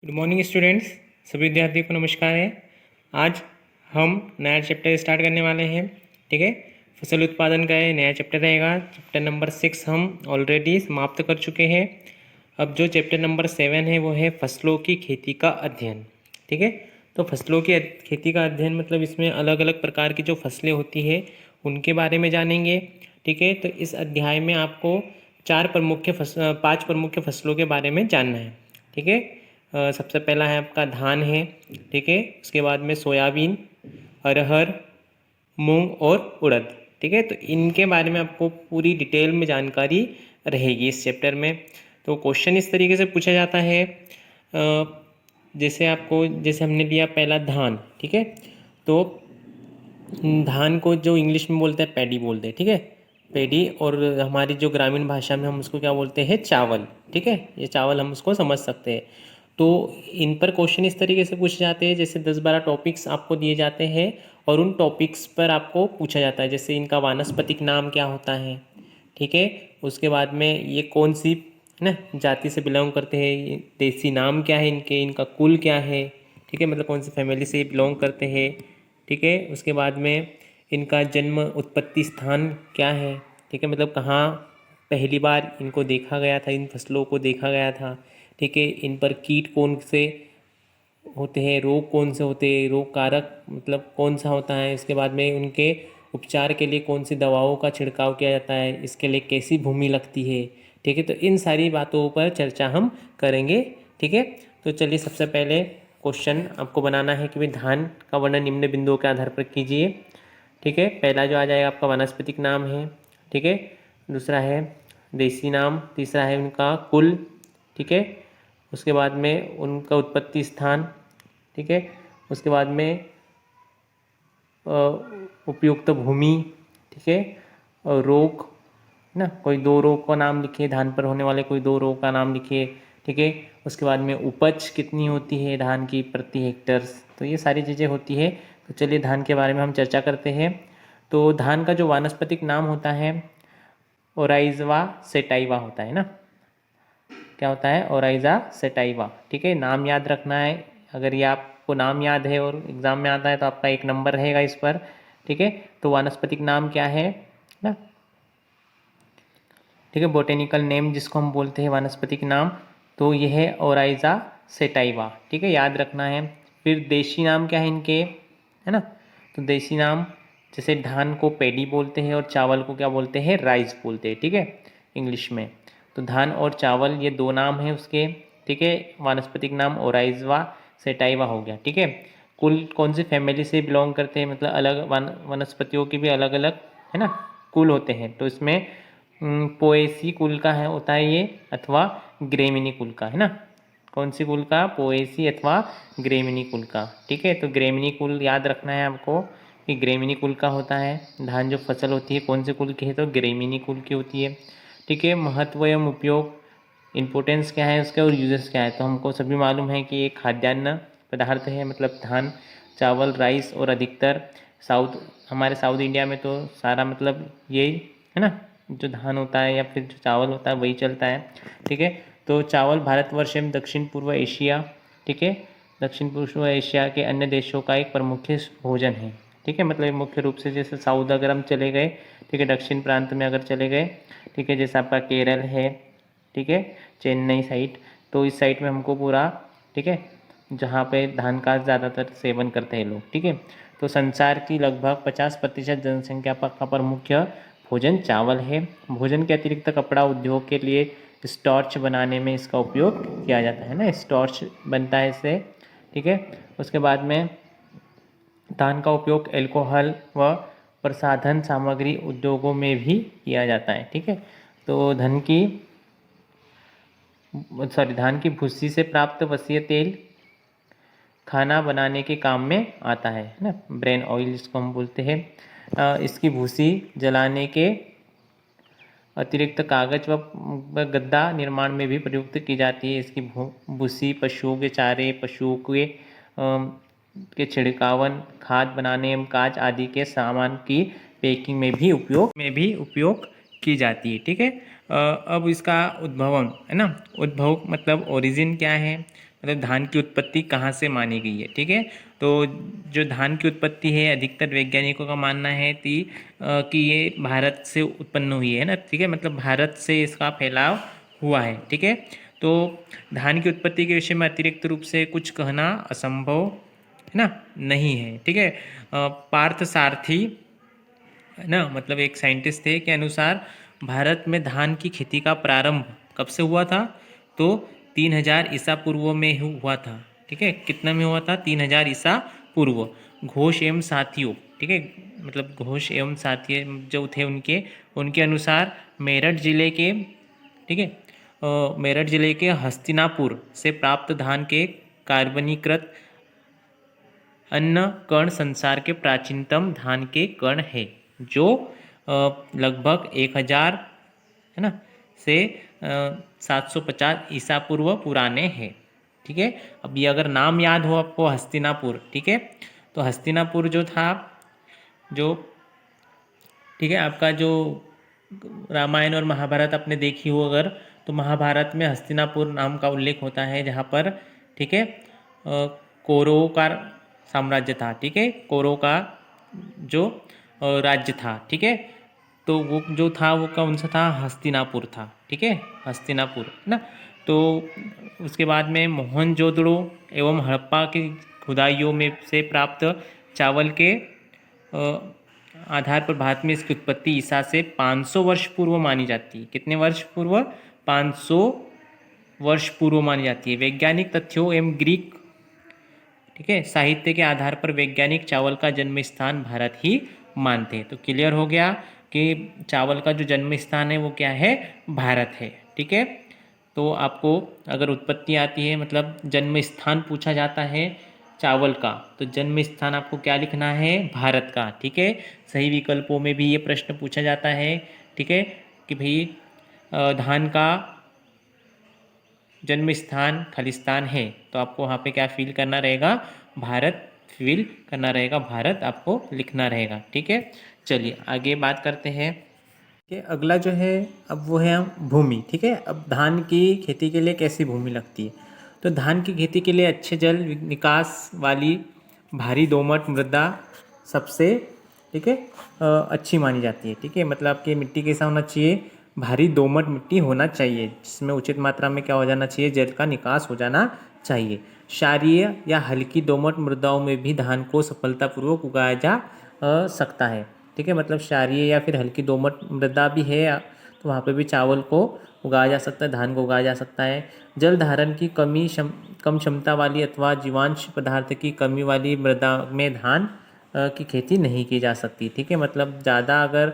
Good morning students. सभी विद्यार्थियों को नमस्कार है। आज हम नया चैप्टर स्टार्ट करने वाले हैं। ठीक है, फसल उत्पादन का ये नया चैप्टर रहेगा। चैप्टर नंबर 6 हम ऑलरेडी समाप्त कर चुके हैं। अब जो चैप्टर नंबर 7 है वो है फसलों की खेती का अध्ययन। ठीक है, तो फसलों की खेती का अध्ययन मतलब इसमें अलग अलग प्रकार की जो फसलें होती है उनके बारे में जानेंगे। ठीक है, तो इस अध्याय में आपको 5 प्रमुख फसलों के बारे में जानना है। ठीक है, सबसे पहला है आपका धान है। ठीक है, उसके बाद में सोयाबीन, अरहर, मूंग और उड़द। ठीक है, तो इनके बारे में आपको पूरी डिटेल में जानकारी रहेगी इस चैप्टर में। तो क्वेश्चन इस तरीके से पूछा जाता है, जैसे हमने लिया पहला धान। ठीक है, तो धान को जो इंग्लिश में बोलते हैं पैडी बोलते हैं। ठीक है, पैडी, और हमारी जो ग्रामीण भाषा में हम उसको क्या बोलते हैं, चावल। ठीक है, ये चावल हम उसको समझ सकते हैं। तो इन पर क्वेश्चन इस तरीके से पूछे जाते हैं, जैसे 10-12 टॉपिक्स आपको दिए जाते हैं और उन टॉपिक्स पर आपको पूछा जाता है, जैसे इनका वानस्पतिक नाम क्या होता है। ठीक है, उसके बाद में ये कौन सी है ना जाति से बिलोंग करते हैं, ये देसी नाम क्या है इनके, इनका कुल क्या है। ठीक है, मतलब कौन सी फैमिली से बिलोंग करते हैं। ठीक है, उसके बाद में इनका जन्म उत्पत्ति स्थान क्या है। ठीक है, मतलब कहाँ पहली बार इनको देखा गया था, इन फसलों को देखा गया था। ठीक है, इन पर कीट कौन से होते हैं, रोग कौन से होते हैं, रोग कारक मतलब कौन सा होता है। इसके बाद में उनके उपचार के लिए कौन सी दवाओं का छिड़काव किया जाता है, इसके लिए कैसी भूमि लगती है। ठीक है, तो इन सारी बातों पर चर्चा हम करेंगे। ठीक है, तो चलिए सबसे पहले क्वेश्चन आपको बनाना है कि भाई धान का वर्णन निम्न बिंदुओं के आधार पर कीजिए। ठीक है, पहला जो आ जाएगा आपका वानस्पतिक नाम है। ठीक है, दूसरा है देसी नाम, तीसरा है उनका कुल। ठीक है, उसके बाद में उनका उत्पत्ति स्थान। ठीक है, उसके बाद में उपयुक्त भूमि। ठीक है, और रोग ना, कोई 2 रोग का नाम लिखिए, धान पर होने वाले कोई 2 रोग का नाम लिखिए। ठीक है, उसके बाद में उपज कितनी होती है धान की प्रति हेक्टर। तो ये सारी चीज़ें होती है। तो चलिए धान के बारे में हम चर्चा करते हैं। तो धान का जो वानस्पतिक नाम होता है ओराइजवा सेटाइवा होता है ना। क्या होता है, ओराइजा सेटाइवा। ठीक है, नाम याद रखना है। अगर ये आपको नाम याद है और एग्जाम में आता है तो आपका 1 नंबर रहेगा इस पर। ठीक है, तो वानस्पतिक नाम क्या है ना। ठीक है, बोटेनिकल नेम जिसको हम बोलते हैं वानस्पतिक नाम, तो ये है ओराइजा सेटाइवा। ठीक है, याद रखना है। फिर देशी नाम क्या है इनके, है ना। तो देशी नाम जैसे धान को पैडी बोलते हैं और चावल को क्या बोलते हैं, राइस बोलते हैं। ठीक है, इंग्लिश में। तो धान और चावल ये 2 नाम हैं उसके। ठीक है, वानस्पतिक नाम ओराइजवा सेटाइवा हो गया। ठीक है, कुल कौन सी फैमिली से बिलोंग करते हैं, मतलब अलग वनस्पतियों के भी अलग अलग है ना कुल होते हैं। तो इसमें पोएसी कुल का है होता है ये, अथवा ग्रेमिनी कुल का, है ना। कौन सी कुल का, पोएसी अथवा ग्रेमिनी कुल का। ठीक है, तो ग्रेमिनी कुल याद रखना है आपको कि ग्रेमिनी कुल का होता है। धान जो फसल होती है कौन से कुल की है, तो ग्रेमिनी कुल की होती है। ठीक है, महत्व एवं उपयोग, इम्पोर्टेंस क्या है उसका और यूजेस क्या है। तो हमको सभी मालूम है कि ये खाद्यान्न पदार्थ है, मतलब धान, चावल, राइस, और अधिकतर हमारे साउथ इंडिया में तो सारा मतलब यही है ना, जो धान होता है या फिर जो चावल होता है वही चलता है। ठीक है, तो चावल भारतवर्ष एवं दक्षिण पूर्व एशिया, ठीक है, दक्षिण पूर्व एशिया के अन्य देशों का एक प्रमुख भोजन है। ठीक है, मतलब मुख्य रूप से जैसे साउथ अगर हम चले गए, ठीक है, दक्षिण प्रांत में अगर चले गए, ठीक है, जैसे आपका केरल है, ठीक है, चेन्नई साइड, तो इस साइड में हमको पूरा, ठीक है, जहाँ पे धान का ज़्यादातर सेवन करते हैं लोग। ठीक है, तो संसार की लगभग 50% जनसंख्या का प्रमुख भोजन चावल है। भोजन के अतिरिक्त कपड़ा उद्योग के लिए स्टार्च बनाने में इसका उपयोग किया जाता है ना, स्टार्च बनता है इससे। ठीक है, उसके बाद में धान का उपयोग अल्कोहल व प्रसाधन सामग्री उद्योगों में भी किया जाता है। ठीक है, तो धान की भूसी से प्राप्त वसीय तेल खाना बनाने के काम में आता है ना, ब्रेन ऑयल जिसको हम बोलते हैं। इसकी भूसी जलाने के अतिरिक्त कागज व गद्दा निर्माण में भी प्रयुक्त की जाती है। इसकी भूसी पशुओं के चारे, पशुओं के छिड़कावन, खाद बनाने एवं कांच आदि के सामान की पैकिंग में भी उपयोग की जाती है। ठीक है, अब इसका उद्भवन है ना, उद्भव मतलब ओरिजिन क्या है, मतलब धान की उत्पत्ति कहाँ से मानी गई है। ठीक है, तो जो धान की उत्पत्ति है अधिकतर वैज्ञानिकों का मानना है कि ये भारत से उत्पन्न हुई है ना। ठीक है, मतलब भारत से इसका फैलाव हुआ है। ठीक है, तो धान की उत्पत्ति के विषय में अतिरिक्त रूप से कुछ कहना असंभव है ना, नहीं है। ठीक है, पार्थ सारथी है ना, मतलब एक साइंटिस्ट थे के अनुसार भारत में धान की खेती का प्रारंभ कब से हुआ था, तो 3000 ईसा पूर्व में हुआ था। ठीक है, कितना में हुआ था, 3000 ईसा पूर्व। घोष एवं साथियों, ठीक है, मतलब घोष एवं साथी जो थे उनके उनके अनुसार मेरठ जिले के, ठीक है, मेरठ जिले के हस्तिनापुर से प्राप्त धान के कार्बनीकृत अन्न कण संसार के प्राचीनतम धान के कण है, जो लगभग 1000 है ना से 750 ईसा पूर्व पुराने हैं। ठीक है, अब ये अगर नाम याद हो आपको हस्तिनापुर, ठीक है, तो हस्तिनापुर जो था, जो, ठीक है, आपका जो रामायण और महाभारत आपने देखी हो अगर, तो महाभारत में हस्तिनापुर नाम का उल्लेख होता है जहाँ पर, ठीक है, कौरवों का साम्राज्य था। ठीक है, कौरवों का जो राज्य था। ठीक है, तो वो जो था वो कौन सा था, हस्तिनापुर था। ठीक है, हस्तिनापुर है ना। तो उसके बाद में मोहनजोदड़ो एवं हड़प्पा की खुदाइयों में से प्राप्त चावल के आधार पर भारत में इसकी उत्पत्ति ईसा से 500 वर्ष पूर्व मानी जाती है। कितने वर्ष पूर्व, 500 वर्ष पूर्व मानी जाती है। वैज्ञानिक तथ्यों एवं ग्रीक, ठीक है, साहित्य के आधार पर वैज्ञानिक चावल का जन्म स्थान भारत ही मानते हैं। तो क्लियर हो गया कि चावल का जो जन्म स्थान है वो क्या है, भारत है। ठीक है, तो आपको अगर उत्पत्ति आती है, मतलब जन्म स्थान पूछा जाता है चावल का, तो जन्म स्थान आपको क्या लिखना है, भारत का। ठीक है, सही विकल्पों में भी ये प्रश्न पूछा जाता है। ठीक है, कि भाई धान का जन्म स्थान खालिस्तान है, तो आपको वहाँ पे क्या फिल करना रहेगा, भारत फिल करना रहेगा, भारत आपको लिखना रहेगा। ठीक है, चलिए आगे बात करते हैं कि अगला जो है अब वो है भूमि। ठीक है, अब धान की खेती के लिए कैसी भूमि लगती है, तो धान की खेती के लिए अच्छे जल निकास वाली भारी दोमट मृदा सबसे, ठीक है, अच्छी मानी जाती है। ठीक है, मतलब आपकी मिट्टी कैसा होना चाहिए, भारी दोमट मिट्टी होना चाहिए, जिसमें उचित मात्रा में क्या हो जाना चाहिए, जल का निकास हो जाना चाहिए। क्षारीय या हल्की दोमट मृदाओं में भी धान को सफलतापूर्वक उगाया जा सकता है। ठीक है, मतलब क्षारीय या फिर हल्की दोमट मृदा भी है तो वहाँ पे भी चावल को उगाया जा सकता है, धान को उगाया जा सकता है। जल धारण की कम क्षमता वाली अथवा जीवांश पदार्थ की कमी वाली मृदा में धान की खेती नहीं की जा सकती। ठीक है, मतलब ज़्यादा अगर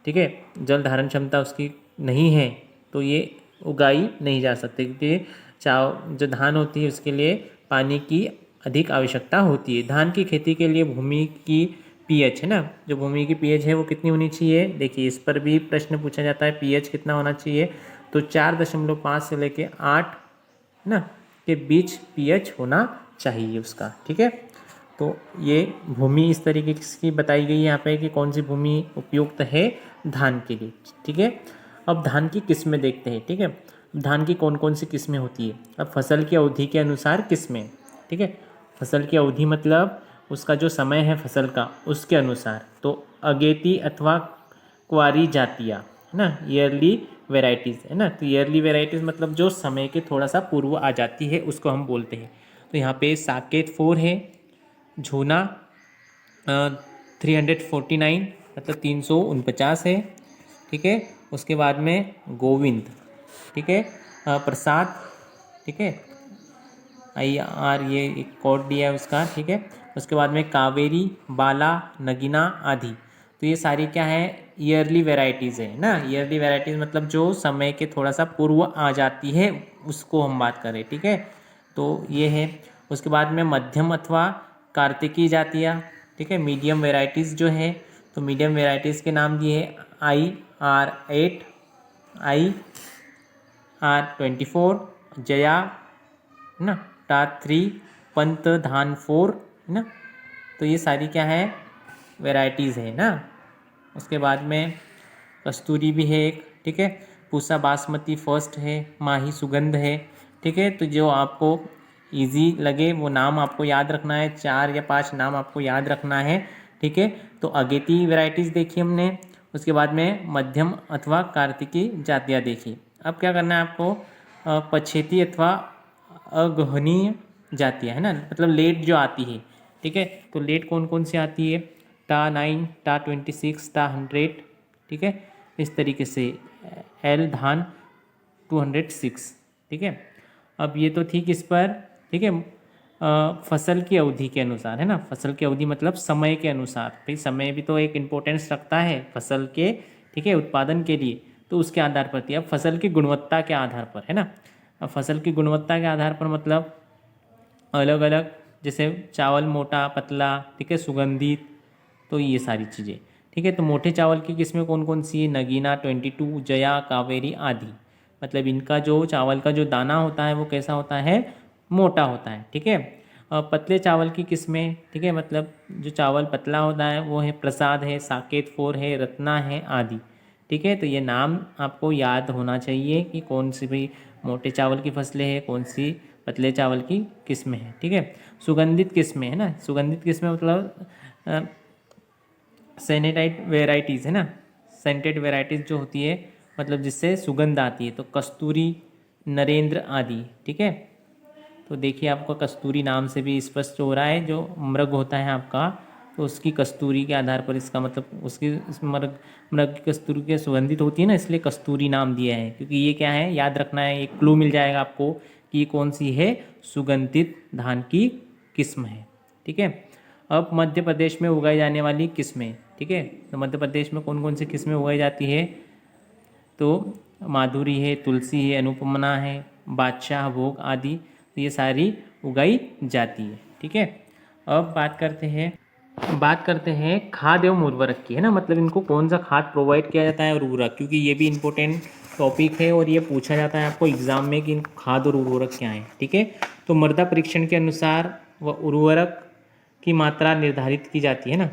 ठीक है जल धारण क्षमता उसकी नहीं है तो ये उगाई नहीं जा सकती, क्योंकि जो धान होती है उसके लिए पानी की अधिक आवश्यकता होती है। धान की खेती के लिए भूमि की पीएच है ना, जो भूमि की पीएच है वो कितनी होनी चाहिए, देखिए इस पर भी प्रश्न पूछा जाता है, पीएच कितना होना चाहिए, तो 4.5 से लेके 8 ना के बीच पीएच होना चाहिए उसका। ठीक है, तो ये भूमि इस तरीके की बताई गई है यहाँ पे कि कौन सी भूमि उपयुक्त है धान के लिए। ठीक है, अब धान की किस्में देखते हैं। ठीक है, धान की कौन कौन सी किस्में होती है, अब फसल की अवधि के अनुसार किस्में। ठीक है, फसल की अवधि मतलब उसका जो समय है फसल का उसके अनुसार, तो अगेती अथवा क्वारी जातियाँ है ना, ईयरली वेराइटीज़ है ना, तो ईयरली वेराइटीज़ मतलब जो समय के थोड़ा सा पूर्व आ जाती है उसको हम बोलते हैं। तो यहाँ पे साकेत 4 है, झोना 349 मतलब 349 है। ठीक है, उसके बाद में गोविंद, ठीक है, प्रसाद, ठीक है, IR ये एक कोड दिया है उसका। ठीक है, उसके बाद में कावेरी, बाला, नगीना आदि, तो ये सारी क्या है, ईयरली वेराइटीज़ है ना। ईयरली वेराइटीज़ मतलब जो समय के थोड़ा सा पूर्व आ जाती है उसको हम बात करें। ठीक है, तो ये है। उसके बाद में मध्यम अथवा कार्तिकी जातियाँ, ठीक है, मीडियम वेराइटीज़ जो है, तो मीडियम वेराइटीज़ के नाम दिए IR8, IR24, जया है ना, टा3, पंत, धान 4 है ना, तो ये सारी क्या है, वेराइटीज़ है ना। उसके बाद में कस्तूरी भी है एक, ठीक है, पूसा बासमती फर्स्ट है, माही सुगंध है, ठीक है। तो जो आपको इजी लगे वो नाम आपको याद रखना है, 4 या 5 नाम आपको याद रखना है, ठीक है। तो अगेती वैरायटीज़ देखी हमने, उसके बाद में मध्यम अथवा कार्तिकी जातियाँ देखी। अब क्या करना है आपको, पछेती अथवा अगहनीय जातियाँ, है ना, मतलब लेट जो आती है, ठीक है। तो लेट कौन कौन सी आती है, टा 9, टा 26, टा 100, ठीक है। इस तरीके से एल धान 206, ठीक है। अब ये तो थी किस पर, ठीक है, फसल की अवधि के अनुसार, है ना। फसल की अवधि मतलब समय के अनुसार, भाई समय भी तो एक इम्पोर्टेंस रखता है फसल के, ठीक है, उत्पादन के लिए। तो उसके आधार पर थी। अब फसल की गुणवत्ता के आधार पर, है ना। अब फसल की गुणवत्ता के आधार पर मतलब अलग अलग, जैसे चावल मोटा पतला, ठीक है, सुगंधित, तो ये सारी चीज़ें, ठीक है। तो मोटे चावल की किस्में कौन कौन सी है, नगीना, 22, जया, कावेरी आदि। मतलब इनका जो चावल का जो दाना होता है वो कैसा होता है, मोटा होता है, ठीक है। पतले चावल की किस्में, ठीक है, मतलब जो चावल पतला होता है वो है प्रसाद है, साकेत 4 है, रत्ना है आदि, ठीक है। तो ये नाम आपको याद होना चाहिए कि कौन सी भी मोटे चावल की फसलें हैं, कौन सी पतले चावल की किस्में हैं, ठीक है। सुगंधित किस्में, है ना, सुगंधित किस्में मतलब सेनेटाइट वेराइटीज़, है ना, सेंटेड वेराइटीज़ जो होती है, मतलब जिससे सुगंध आती है, तो कस्तूरी, नरेंद्र आदि, ठीक है। तो देखिए आपको कस्तूरी नाम से भी स्पष्ट हो रहा है, जो मृग होता है आपका, तो उसकी कस्तूरी के आधार पर इसका मतलब उसकी उस मृग मृग की कस्तूरी के सुगंधित होती है ना, इसलिए कस्तूरी नाम दिया है। क्योंकि ये क्या है, याद रखना है, एक क्लू मिल जाएगा आपको कि ये कौन सी है, सुगंधित धान की किस्म है, ठीक है। अब मध्य प्रदेश में उगाई जाने वाली किस्में, ठीक है। तो मध्य प्रदेश में कौन कौन सी किस्में उगाई जाती है, तो माधुरी है, तुलसी है, अनुपमना है, बादशाह भोग आदि, तो ये सारी उगाई जाती है, ठीक है। अब बात करते हैं खाद एवं उर्वरक की, है ना, मतलब इनको कौन सा खाद प्रोवाइड किया जाता है और उर्वरक, क्योंकि ये भी इंपॉर्टेंट टॉपिक है और ये पूछा जाता है आपको एग्जाम में कि खाद और उर्वरक क्या है, ठीक है। तो मृदा परीक्षण के अनुसार व उर्वरक की मात्रा निर्धारित की जाती है ना।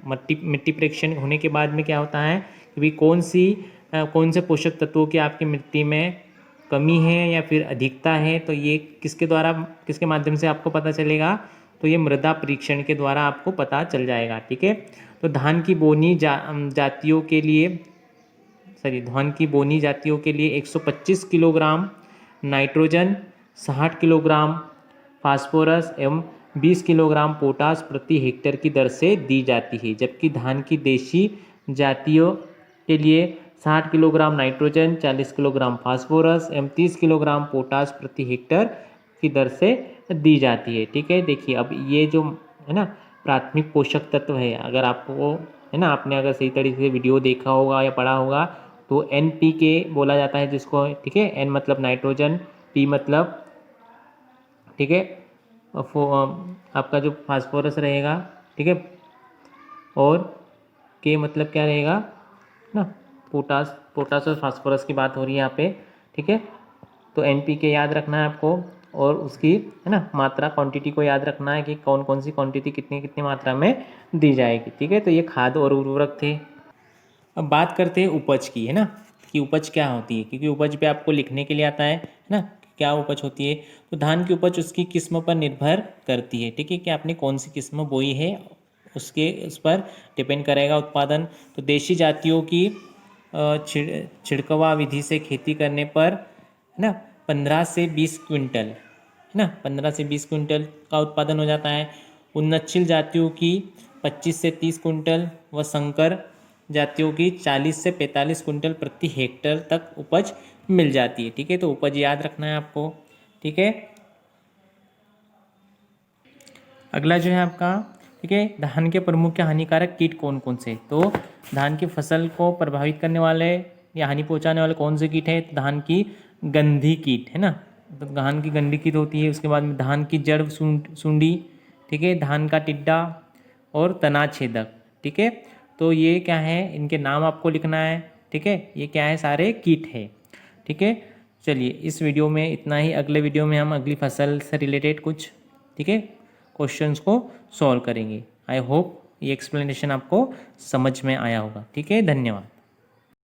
मिट्टी परीक्षण होने के बाद में क्या होता है कि भाई कौन से पोषक तत्वों की आपकी मिट्टी में कमी है या फिर अधिकता है, तो ये किसके माध्यम से आपको पता चलेगा, तो ये मृदा परीक्षण के द्वारा आपको पता चल जाएगा, ठीक है। तो धान की बोनी जातियों के लिए 125 किलोग्राम नाइट्रोजन, 60 किलोग्राम फास्फोरस एवं 20 किलोग्राम पोटास प्रति हेक्टेयर की दर से दी जाती है। जबकि धान की देशी जातियों के लिए 60 किलोग्राम नाइट्रोजन, 40 किलोग्राम फास्फोरस एवं 30 किलोग्राम पोटास प्रति हेक्टेयर की दर से दी जाती है, ठीक है। देखिए अब ये जो है ना प्राथमिक पोषक तत्व है, अगर आपको, है ना, आपने अगर सही तरीके से वीडियो देखा होगा या पढ़ा होगा, तो NPK बोला जाता है जिसको, ठीक है। N मतलब नाइट्रोजन, P मतलब, ठीक है, आपका जो फास्फोरस रहेगा, ठीक है, और के मतलब क्या रहेगा ना, पोटास और फास्फोरस की बात हो रही है यहाँ पे, ठीक है। तो NPK याद रखना है आपको, और उसकी, है ना, मात्रा क्वांटिटी को याद रखना है कि कौन कौन सी क्वांटिटी कितनी कितनी मात्रा में दी जाएगी, ठीक है। तो ये खाद और उर्वरक थे। अब बात करते हैं उपज की, है ना, कि उपज क्या होती है, क्योंकि उपज पे आपको लिखने के लिए आता है ना, क्या उपज होती है। तो धान की उपज उसकी किस्म पर निर्भर करती है, ठीक है, कि आपने कौन सी किस्म बोई है उस पर डिपेंड करेगा उत्पादन। तो देशी जातियों की छिड़कवा विधि से खेती करने पर, है ना, 15 से 20 क्विंटल, है ना, 15 से 20 क्विंटल का उत्पादन हो जाता है। उन्नतशील जातियों की 25 से 30 क्विंटल व संकर जातियों की 40 से 45 क्विंटल प्रति हेक्टेयर तक उपज मिल जाती है, ठीक है। तो उपज याद रखना है आपको, ठीक है। अगला जो है आपका, ठीक है, धान के प्रमुख या हानिकारक कीट कौन कौन से, तो धान की फसल को प्रभावित करने वाले या हानि पहुंचाने वाले कौन से कीट है, तो धान की गंधी कीट, है ना, तो धान की गंधी कीट होती है। उसके बाद में धान की जड़ सुंडी, ठीक है, धान का टिड्डा और तना छेदक, ठीक है। तो ये क्या है, इनके नाम आपको लिखना है, ठीक है। ये क्या है, सारे कीट है, ठीक है। चलिए इस वीडियो में इतना ही। अगले वीडियो में हम अगली फसल से रिलेटेड कुछ, ठीक है, क्वेश्चंस को सॉल्व करेंगे। आई होप ये एक्सप्लेनेशन आपको समझ में आया होगा, ठीक है। धन्यवाद।